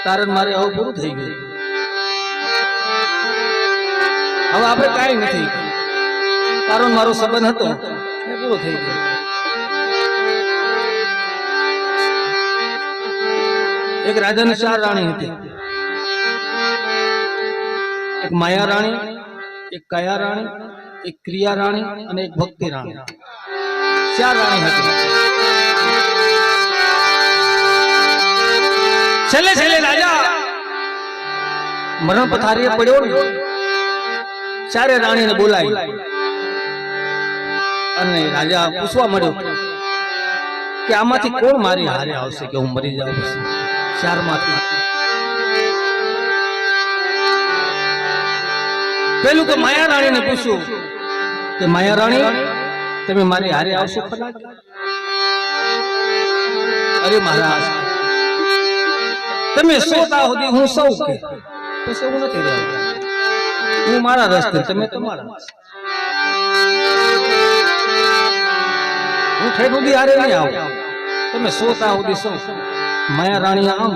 તારે મારે હવે પૂરું થઈ ગયું, હવે આપણે કાંઈ નથી, તારો મારો સંબંધ હતો એ પૂરો થઈ ગયો. એક રાજાની 4 રાણી હતી, એક માયા રાણી, એક કાયા રાણી, એક ક્રિયા રાણી અને એક ભક્તિ રાણી. 4 રાણી હતી. છેલ્લે છેલ્લે રાજા મરણ પથારીએ પડ્યો ને, 4 રાણીને બોલાવી અને રાજા પૂછવા મળ્યો કે આમાંથી કોણ મારી હારે આવશે કે હું મરી જાઉં પછી? 4 માંથી પેલું તો માયા રાણીને પૂછ્યું કે માયા રાણી, તમે મારી હારે આવશો ખરા? અરે મહારાજ, તમે સોતા સુધી હું સૌ કે પછી હું નથી રહેતો, હું મારા રસ્તે, તમે તમારા. હું ઠેઠ સુધી હારે નહીં આવું, તમે સોતા સુધી સૌ. માયા રાણી આમ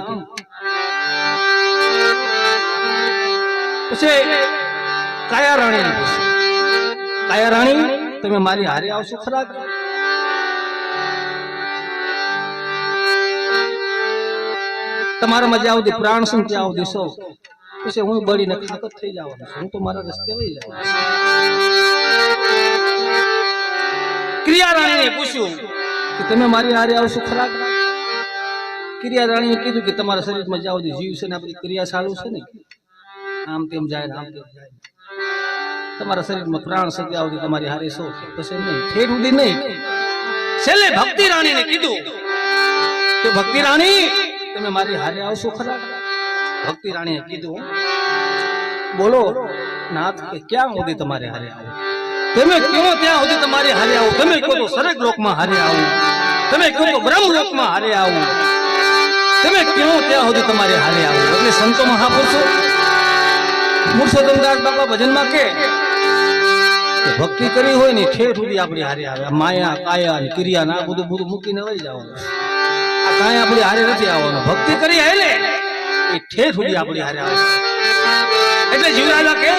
પછી કાયા રાણીને પૂછ્યું, કાયા રાણી, તમે મારી હારે આવશો ખરા? તમારા મજા આવતી પ્રાણ શું ત્યાં આવતી સૌ, પછી હું બળીને ખાતર થઈ જવાનું છું, હું તો મારા રસ્તે વહી જવાનું. ક્રિયા રાણીને પૂછ્યું કે તમે મારી હારે આવશો ખરા? ક્રિયા રાણીએ કીધું કે તમારા શરીરમાં જ્યાં સુધી જીવ છે ને આપણી ક્રિયા ચાલુ છે ને, આમ તેમ જાય, આમ તેમ જાય, તમારા શરીરમાં પ્રાણ છે ત્યાં સુધી તમારી હારે સૌ, પછી નહીં, ઠેર સુધી નહીં. છેલ્લે ભક્તિ રાણીને કીધું કે ભક્તિ રાણી, તમે મારી હારે આવશો ખરા? ભક્તિ રાણીએ કીધું, બોલો નાથ, કે ક્યાં સુધી તમારે હારે આવું? તમે કહો ત્યાં સુધી તમારે હારે આવું, તમે કહો તો સ્વર્ગ લોકમાં હારે આવું, તમે કહો તો બ્રહ્મ લોકમાં હારે આવું, તમે કહો ત્યાં સુધી તમારે હારે આવું. એટલે સંતો મહાપુરુષો પુરુષોત્તમદાસ બાપા ભજનમાં કે ભક્તિ કરી હોય ને ઠેઠ સુધી આપણી હારે આવે. માયા કાયા અને ક્રિયા ના બધું મૂકીને વહી જવાનું, આ કાંઈ આપણી હારે નથી આવવાનું. ભક્તિ કરી હાલે એ ઠેઠ સુધી આપણી હારે આવે. એટલે જીવરાજા કે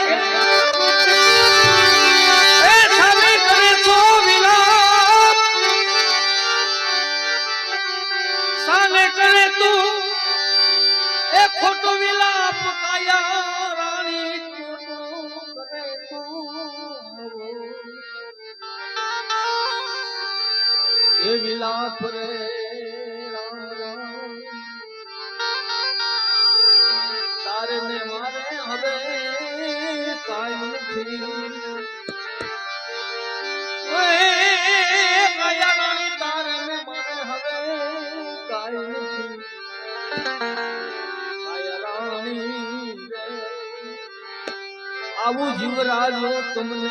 ખોટો વિલાપ કાયા રાણી, એ વિલાપ રે તારે ને મારે હવે કાંઈ નથી. કાયા રાણી, તારે ને મારે હવે કાંઈ નથી. આવું જીવરાજો તમને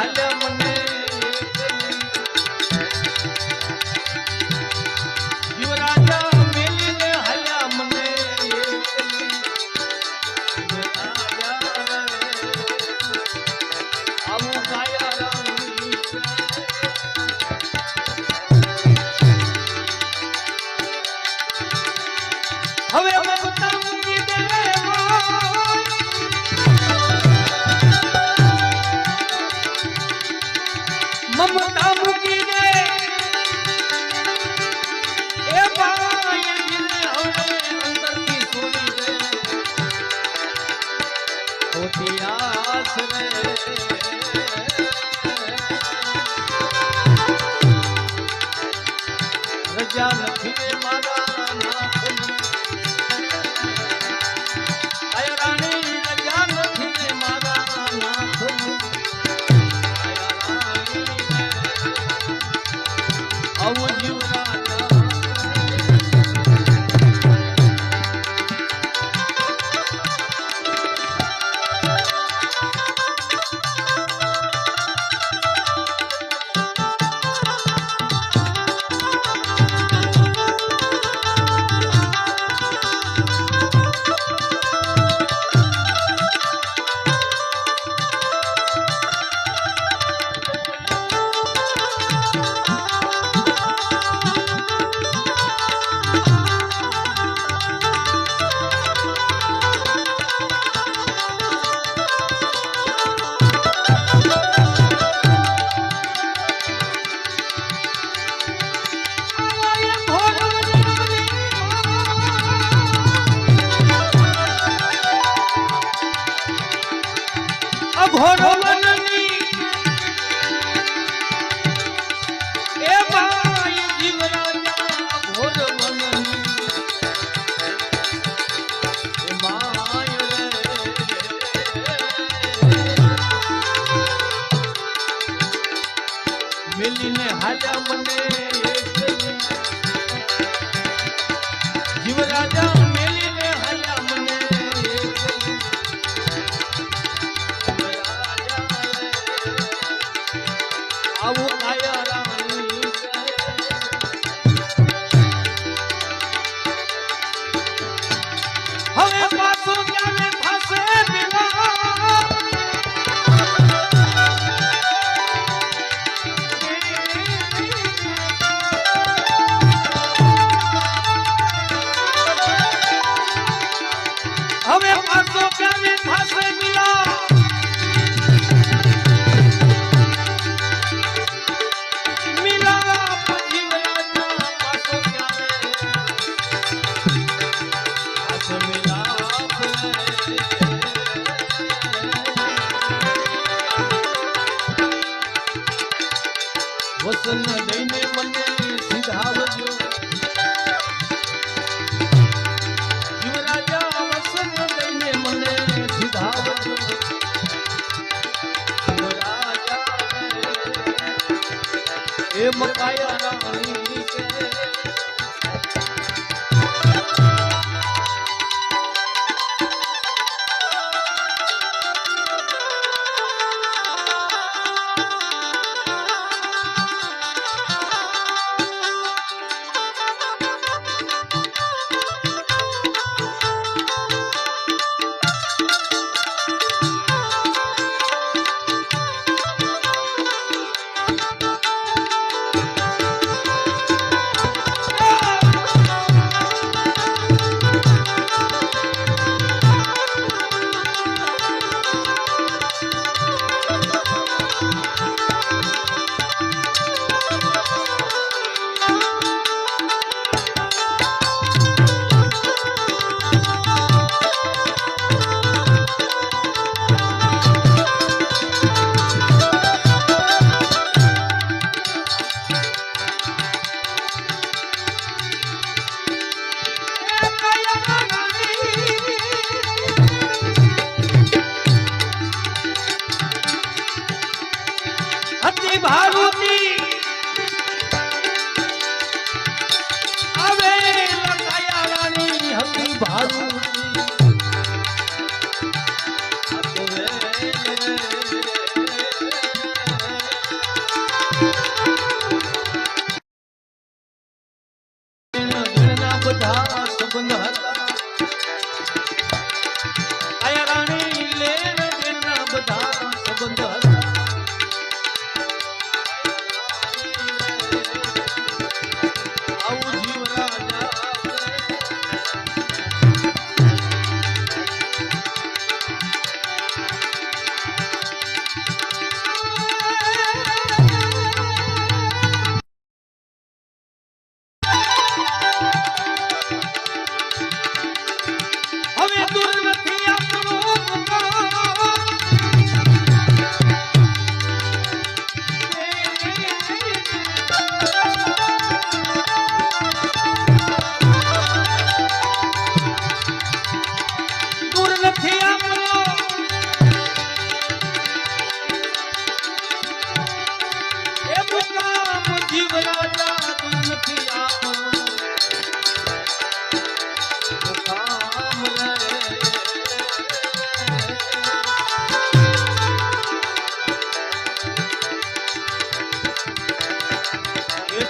હાલ્યા મને યુવરાજા મેલીને હાલ્યા મને આવું કાયા હવે મમતા મૂકી દે મમતા મૂકી દે એ ભાઈ દિલને હવે અંતરથી છોડી દે ખોટી આસ રે રજા નથી રે મારા નાથની ઘોડો વનની એ ભાઈ જીવરાજા ઘોડો વનની એ માય રે મિલીને હાલ્યા મને જીવરાજા મેલીને હાલ્યા મને આવું કાયા રાણી હવે પાછો ક્યારે થશે હવે પાછો ક્યારે થશે મિલા વસન દઈને મને સિધાવજો યુવરાજા વસન દઈને મને સિધાવજો યુવરાજા એ મકાયા રાણી કે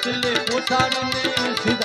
એટલે પોતાડીને